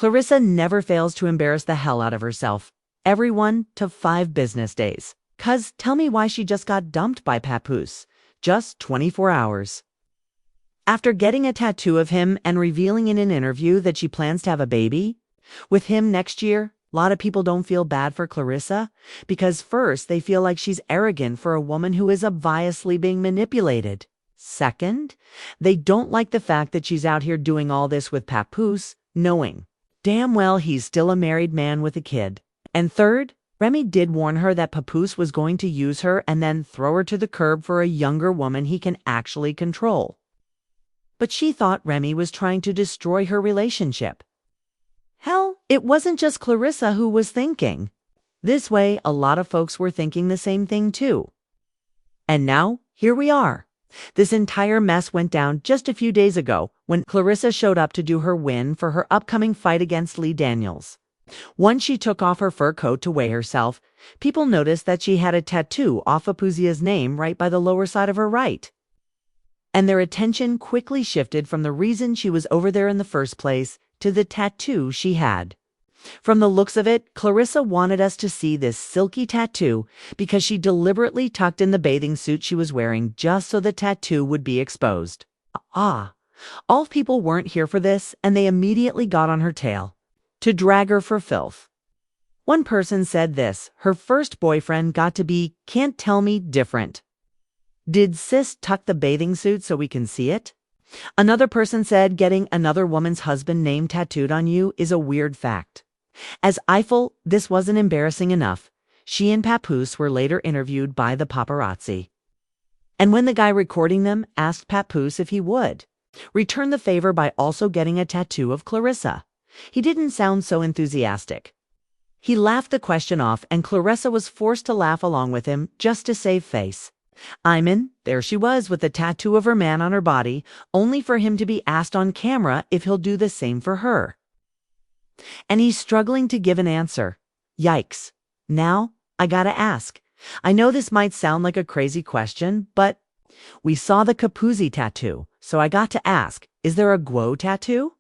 Claressa never fails to embarrass the hell out of herself. Every 1 to 5 business days. 'Cause tell me why she just got dumped by Papoose. Just 24 hours. After getting a tattoo of him and revealing in an interview that she plans to have a baby with him next year, a lot of people don't feel bad for Claressa because first, they feel like she's arrogant for a woman who is obviously being manipulated. Second, they don't like the fact that she's out here doing all this with Papoose, knowing damn well he's still a married man with a kid. And third, Remy did warn her that Papoose was going to use her and then throw her to the curb for a younger woman he can actually control. But she thought Remy was trying to destroy her relationship. Hell, it wasn't just Claressa who was thinking. This way, a lot of folks were thinking the same thing too. And now, here we are. This entire mess went down just a few days ago when Claressa showed up to do her win for her upcoming fight against Lee Daniels. Once she took off her fur coat to weigh herself, people noticed that she had a tattoo off of Papoose's name right by the lower side of her right. And their attention quickly shifted from the reason she was over there in the first place to the tattoo she had. From the looks of it, Claressa wanted us to see this silky tattoo because she deliberately tucked in the bathing suit she was wearing just so the tattoo would be exposed. All people weren't here for this, and they immediately got on her tail to drag her for filth. One person said this: her first boyfriend got to be, can't tell me, different. Did sis tuck the bathing suit so we can see it? Another person said getting another woman's husband name tattooed on you is a weird fact. As Eiffel, this wasn't embarrassing enough. She and Papoose were later interviewed by the paparazzi. And when the guy recording them asked Papoose if he would return the favor by also getting a tattoo of Claressa, he didn't sound so enthusiastic. He laughed the question off, and Claressa was forced to laugh along with him just to save face. There she was with the tattoo of her man on her body, only for him to be asked on camera if he'll do the same for her. And he's struggling to give an answer. Yikes. Now, I gotta ask. I know this might sound like a crazy question, but we saw the Papoose tattoo, so I got to ask, is there a Guo tattoo?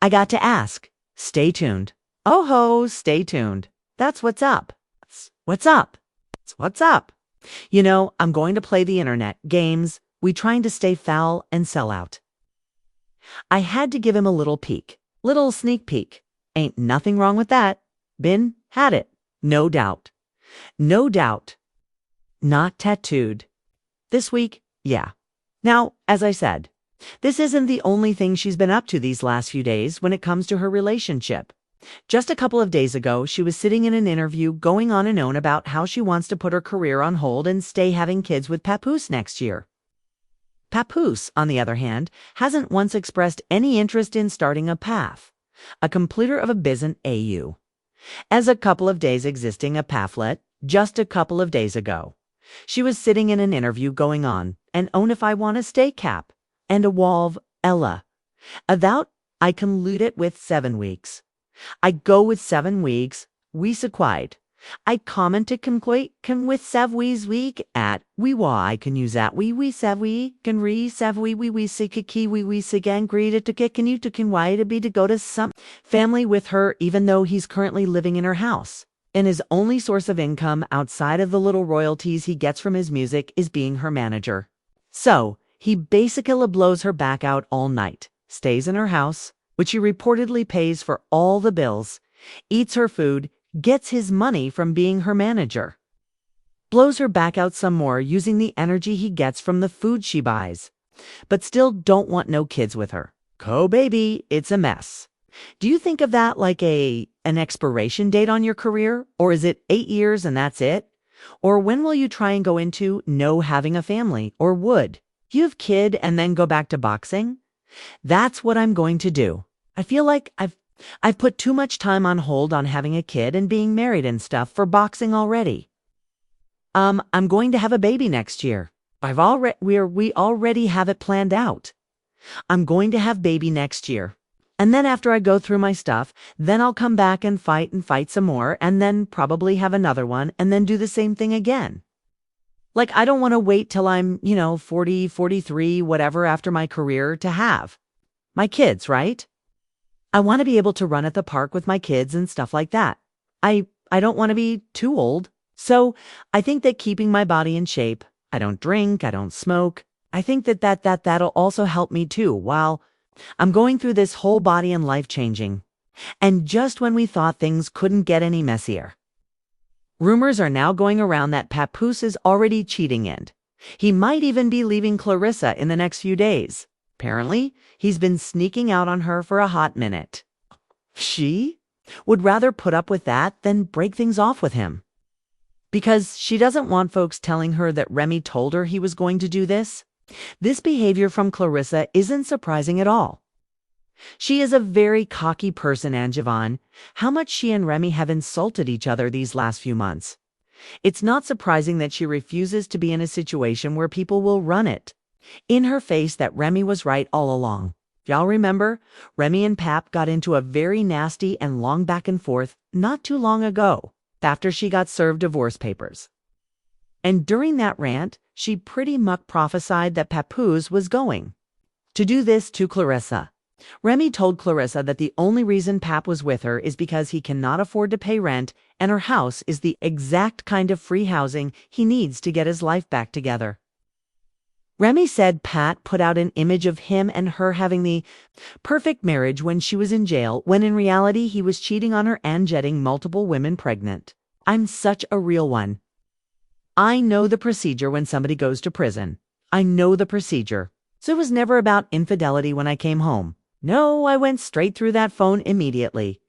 I got to ask. Stay tuned. Oh ho, stay tuned. That's what's up. What's up? What's up? You know, I'm going to play the internet, games, we trying to stay foul and sell out. I had to give him a little peek, little sneak peek. Ain't nothing wrong with that. Had it. No doubt. No doubt. Not tattooed. This week, yeah. Now, as I said, this isn't the only thing she's been up to these last few days when it comes to her relationship. Just a couple of days ago, she was sitting in an interview going on and on about how she wants to put her career on hold and stay having kids with Papoose next year. Papoose, on the other hand, hasn't once expressed any interest in starting a path, a completer of a business AU. As a couple of days existing a pamphlet, just a couple of days ago, she was sitting in an interview going on, and own if I want a stay cap, and a walv, Ella. About, I can loot it with 7 weeks. I go with 7 weeks, we sequide. I comment to conclude can with 7 week at we why I can use that we 7 we can re 7 we sick we sig angry to get can you to can why to be to go to some family with her even though he's currently living in her house. And his only source of income outside of the little royalties he gets from his music is being her manager. So he basically blows her back out all night, stays in her house, which he reportedly pays for all the bills, eats her food, gets his money from being her manager, blows her back out some more using the energy he gets from the food she buys, but still don't want no kids with her. Baby, it's a mess. Do you think of that like an expiration date on your career? Or is it 8 years and that's it? Or when will you try and go into no having a family? Or would you have kid and then go back to boxing? That's what I'm going to do. I feel like I've put too much time on hold on having a kid and being married and stuff for boxing already. I'm going to have a baby next year. We already have it planned out. I'm going to have baby next year. And then after I go through my stuff, then I'll come back and fight some more, and then probably have another one, and then do the same thing again. Like, I don't want to wait till I'm, 40, 43, whatever after my career to have my kids, right? I want to be able to run at the park with my kids and stuff like that. I don't want to be too old. So I think that keeping my body in shape, I don't drink, I don't smoke. I think that'll also help me too while I'm going through this whole body and life changing. And just when we thought things couldn't get any messier. Rumors are now going around that Papoose is already cheating and he might even be leaving Claressa in the next few days. Apparently, he's been sneaking out on her for a hot minute. She would rather put up with that than break things off with him. Because she doesn't want folks telling her that Remy told her he was going to do this. This behavior from Claressa isn't surprising at all. She is a very cocky person, and Javon, how much she and Remy have insulted each other these last few months. It's not surprising that she refuses to be in a situation where people will run it in her face that Remy was right all along. Y'all remember, Remy and Pap got into a very nasty and long back and forth not too long ago after she got served divorce papers. And during that rant, she pretty much prophesied that Papoose was going to do this to Claressa. Remy told Claressa that the only reason Pap was with her is because he cannot afford to pay rent and her house is the exact kind of free housing he needs to get his life back together. Remy said Pat put out an image of him and her having the perfect marriage when she was in jail, when in reality he was cheating on her and getting multiple women pregnant. I'm such a real one. I know the procedure when somebody goes to prison. I know the procedure. So it was never about infidelity when I came home. No, I went straight through that phone immediately.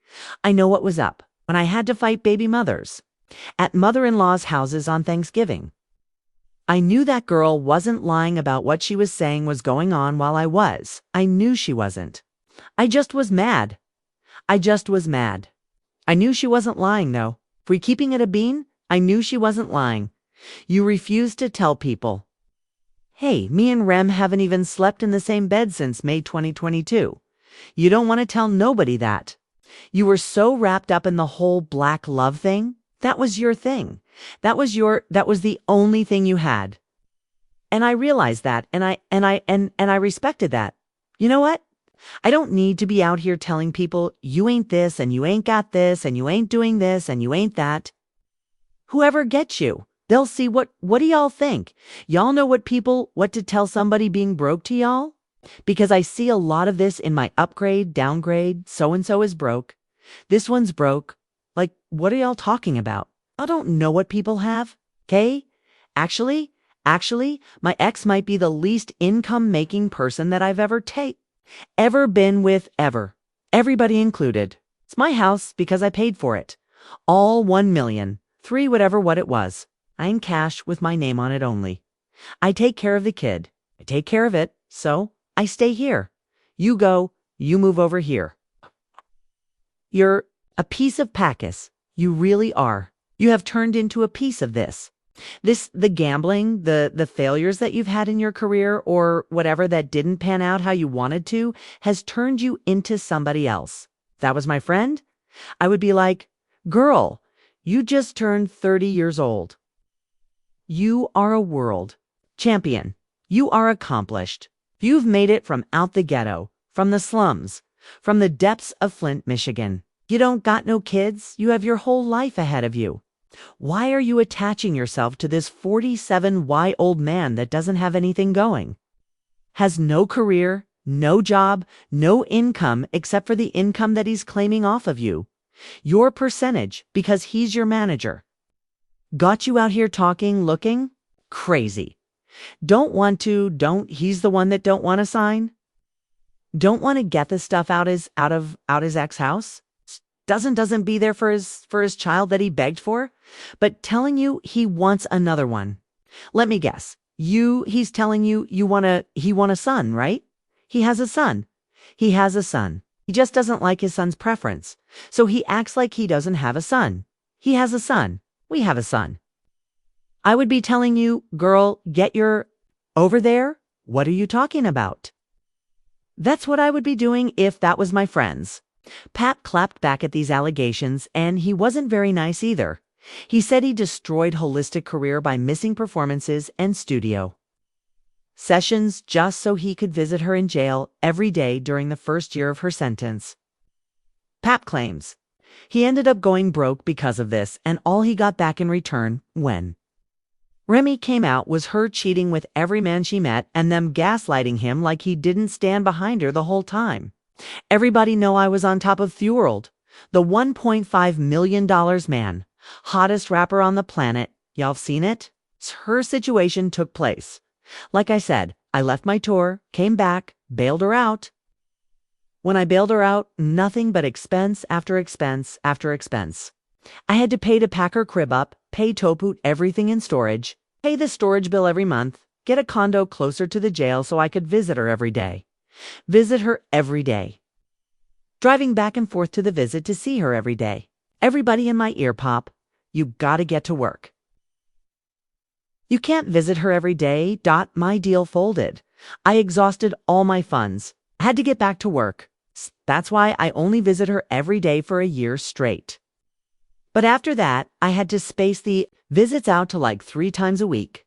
I know what was up when I had to fight baby mothers at mother-in-law's houses on Thanksgiving. I knew that girl wasn't lying about what she was saying was going on while I was. I knew she wasn't. I just was mad. I knew she wasn't lying, though. If we're keeping it a bean, I knew she wasn't lying. You refused to tell people. Hey, me and Rem haven't even slept in the same bed since May 2022. You don't want to tell nobody that. You were so wrapped up in the whole black love thing. That was your thing. That was the only thing you had. And I realized that, and I respected that. You know what? I don't need to be out here telling people you ain't this and you ain't got this and you ain't doing this and you ain't that. Whoever gets you, they'll see what do y'all think? Y'all know what to tell somebody being broke to y'all? Because I see a lot of this in my upgrade, downgrade, so-and-so is broke. This one's broke. Like, what are y'all talking about? I don't know what people have, okay? Actually, my ex might be the least income-making person that I've ever been with, ever. Everybody included. It's my house because I paid for it. All 1 million, 3 whatever what it was. I in cash with my name on it only. I take care of the kid. I take care of it, so I stay here. You go, you move over here. You're a piece of Pacus. You really are. You have turned into a piece of this. The gambling, the failures that you've had in your career or whatever that didn't pan out how you wanted to has turned you into somebody else. If that was my friend, I would be like, girl, you just turned 30 years old. You are a world champion. You are accomplished. You've made it from out the ghetto, from the slums, from the depths of Flint, Michigan. You don't got no kids. You have your whole life ahead of you. Why are you attaching yourself to this 47-year-old man that doesn't have anything going? Has no career, no job, no income except for the income that he's claiming off of you. Your percentage because he's your manager. Got you out here talking, looking? Crazy. He's the one that don't want to sign? Don't want to get the stuff out his ex-house? Doesn't be there for his child that he begged for, but telling you he wants another one. Let me guess. He's telling you he want a son, right? He has a son. He has a son. He just doesn't like his son's preference. So he acts like he doesn't have a son. He has a son. We have a son. I would be telling you, girl, get your over there. What are you talking about? That's what I would be doing if that was my friends. Pap clapped back at these allegations, and he wasn't very nice either. He said he destroyed Holistic career by missing performances and studio sessions just so he could visit her in jail every day during the first year of her sentence. Pap claims he ended up going broke because of this, and all he got back in return, when Remy came out, was her cheating with every man she met and them gaslighting him like he didn't stand behind her the whole time. Everybody know I was on top of Thuworld, the $1.5 million man, hottest rapper on the planet. Y'all seen it? Her situation took place. Like I said, I left my tour, came back, bailed her out. When I bailed her out, nothing but expense after expense after expense. I had to pay pack her crib up, pay Tattoed everything in storage, pay the storage bill every month, get a condo closer to the jail so I could visit her every day. Visit her every day. Driving back and forth to the visit to see her every day. Everybody in my ear pop, you gotta get to work. You can't visit her every day. My deal folded. I exhausted all my funds. Had to get back to work. That's why I only visit her every day for a year straight. But after that, I had to space the visits out to like 3 times a week.